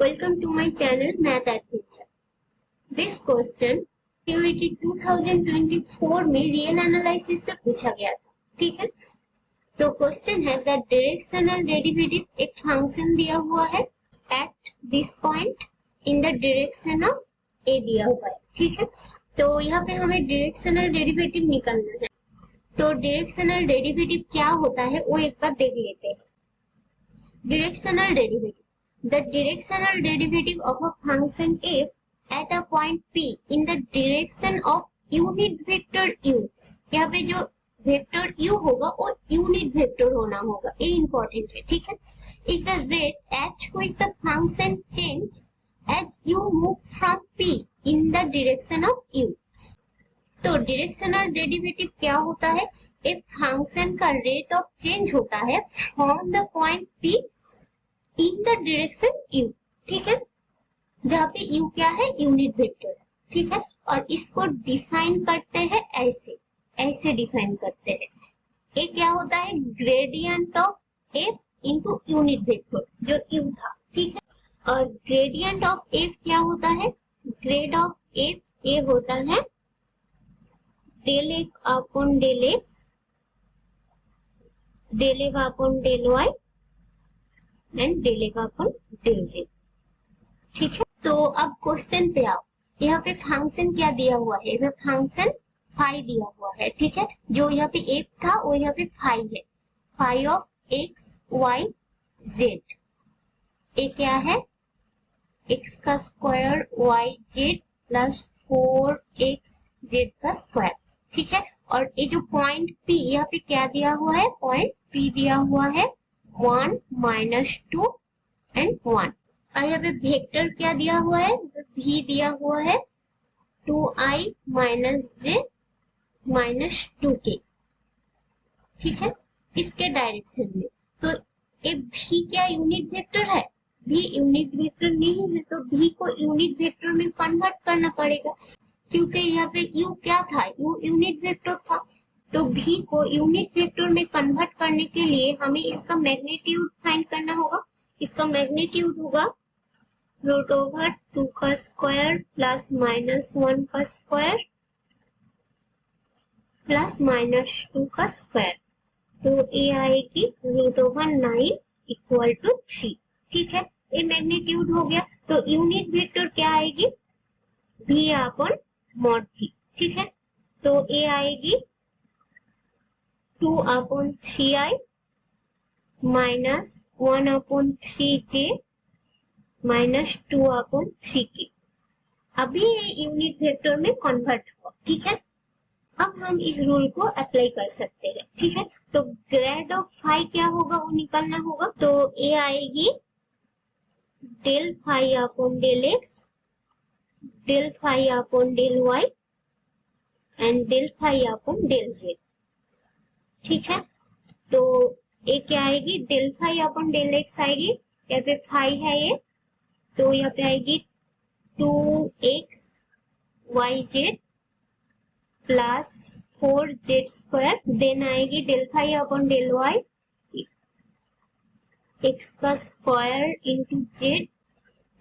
Welcome to my channel Math Adventure. This question CUET 2024 में real analysis से पूछा गया था, ठीक है। तो क्वेश्चन है दैट डायरेक्शनल डेरिवेटिव एक फंक्शन दिया हुआ है at this point in the direction of a दिया हुआ है, ठीक है। तो यहाँ पे हमें डायरेक्शनल डेरिवेटिव निकालना है। तो डायरेक्शनल डेरिवेटिव क्या होता है वो एक बार देख लेते हैं। Directional derivative, the directional derivative of a function f at a point p in the direction of unit vector u। यहाँ पे जो वेक्टर u होगा वो यूनिट वेक्टर होना होगा, ये इंपॉर्टेंट है, ठीक है। is the rate at which the function change as you move from p in the direction of u। तो डायरेक्शनल डेरिवेटिव क्या होता है? एक फंक्शन का रेट ऑफ चेंज होता है from the point p in the direction u, ठीक है। जहाँ पे u क्या है? यूनिट वेक्टर है, ठीक है। और इसको डिफाइन करते हैं ऐसे डिफाइन करते हैं। ये क्या होता है? Gradient of f into unit vector जो u था, ठीक है। और ग्रेडियंट ऑफ f क्या होता है? ग्रेड ऑफ f ये होता है del f upon del x, del f upon del y and del f upon del z, ठीक है। तो अब क्वेश्चन पे आओ। यहाँ पे फंक्शन क्या दिया हुआ है? यहाँ फंक्शन फाई दिया हुआ है, ठीक है। जो यहाँ पे f था वो यहाँ पे फाई है, phi of x y z। ये क्या है? x का square y z plus 4xz का स्क्वायर, ठीक है। और ये जो पॉइंट p यहाँ पे क्या दिया हुआ है? पॉइंट p दिया हुआ है 1 -2 एंड 1। और यहाँ पे वेक्टर क्या दिया हुआ है? v दिया हुआ है 2i - j -2k, ठीक है, इसके डायरेक्शन में। तो ये v क्या यूनिट वेक्टर है? v यूनिट वेक्टर नहीं है, तो v को यूनिट वेक्टर में कन्वर्ट करना पड़ेगा, क्योंकि यहाँ पे u क्या था? u यूनिट वेक्टर था। तो v को यूनिट वेक्टर में कन्वर्ट करने के लिए हमें इसका मैग्नीट्यूड फाइंड करना होगा। इसका मैग्नीट्यूड होगा √2 का स्क्वायर प्लस -1 का स्क्वायर प्लस -2 का स्क्वायर। तो ये आएगी √9 = 3, ठीक है। ये मैग्नीट्यूड हो गया। तो यूनिट वेक्टर क्या आएगी? v अपॉन मॉड v, ठीक है। तो ये आएगी 2/3i -1/3j -2/3k। अभी ये यूनिट वेक्टर में कन्वर्ट हुआ, ठीक है। अब हम इस रूल को अप्लाई कर सकते हैं, ठीक है। तो ग्रेड ऑफ फाई क्या होगा वो निकालना होगा। तो ये आएगी del phi upon del x, del phi upon del y and del phi upon del z, ठीक है। तो ये क्या आएगी? Del phi upon del x आएगी, यहाँ पे फाई है ये, तो यहाँ पे आएगी 2xyz प्लस 4z²। देन आएगी del phi upon del y, x का स्क्वायर इंटू z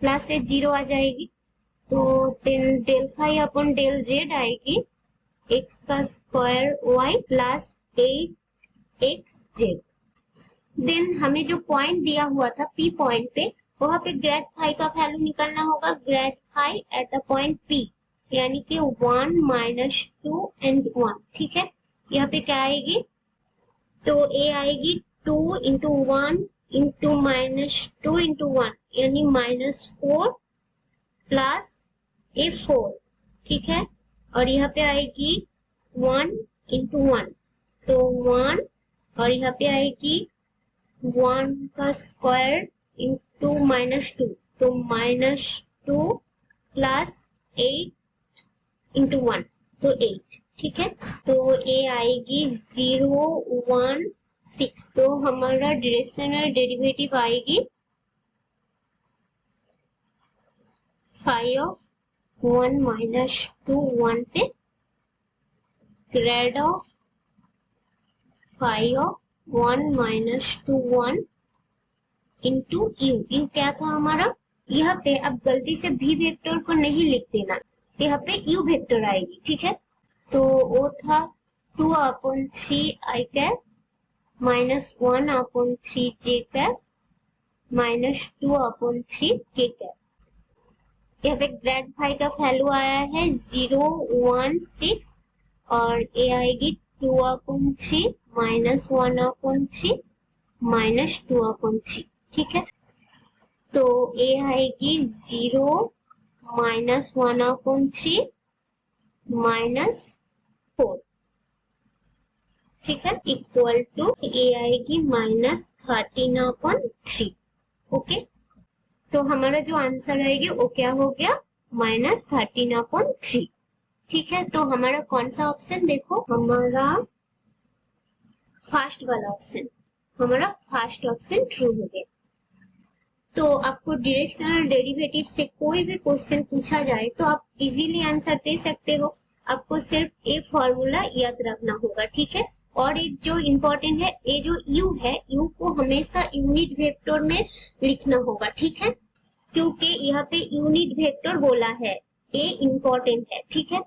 प्लस से 0 आ जाएगी। तो then del phi upon del z आएगी x का square y plus 8xz। Then हमें जो पॉइंट दिया हुआ था p पॉइंट पे, वहां पे ग्रेड फाई का वैल्यू निकालना होगा। Grad phi at the point p यानी कि 1 -2 एंड 1, ठीक है। यहाँ पे क्या आएगी? तो a आएगी 2 × 1 × -2 × 1 यानी -4 प्लस a 4, ठीक है। और यहाँ पे आएगी 1 × 1, तो 1, और यहाँ पे आएगी 1 का स्क्वायर इंटू -2, तो -2 प्लस 8 × 1, तो 8, ठीक है। तो ये आएगी 0 1 6। तो हमारा डायरेक्शनल डेरिवेटिव आएगी फाई ऑफ 1 -2 1 पे grad of phi of 1 -2 1 into u. U क्या था हमारा? यहाँ पे अब गलती से भी वेक्टर को नहीं लिख देना, यहाँ पे यू वेक्टर आएगी, ठीक है। तो वो था 2/3 आई कैप माइनस 1/3 जे कैप माइनस 2/3 के कैप। यहाँ पे ग्रेड फाई का वैल्यू आया है 016 और ए आएगी 2/3 माइनस 1/3 माइनस 2/3, ठीक है। तो ए आएगी 0 माइनस 1/3 माइनस 4, ठीक है, इक्वल टू ए आएगी माइनस 13/3। ओके, तो हमारा जो आंसर आएगी वो क्या हो गया, माइनस 13/3, ठीक है। तो हमारा कौन सा ऑप्शन, देखो हमारा फर्स्ट वाला ऑप्शन, हमारा फर्स्ट ऑप्शन ट्रू हो गया। तो आपको डायरेक्शनल डेरिवेटिव से कोई भी क्वेश्चन पूछा जाए तो आप इजीली आंसर दे सकते हो। आपको सिर्फ ये फॉर्मूला याद रखना होगा, ठीक है। और एक जो इम्पोर्टेंट है, ये जो यू है, यू को हमेशा यूनिट वेक्टर में लिखना होगा, ठीक है, क्योंकि यहाँ पे यूनिट वेक्टर बोला है, ये इम्पोर्टेंट है, ठीक है।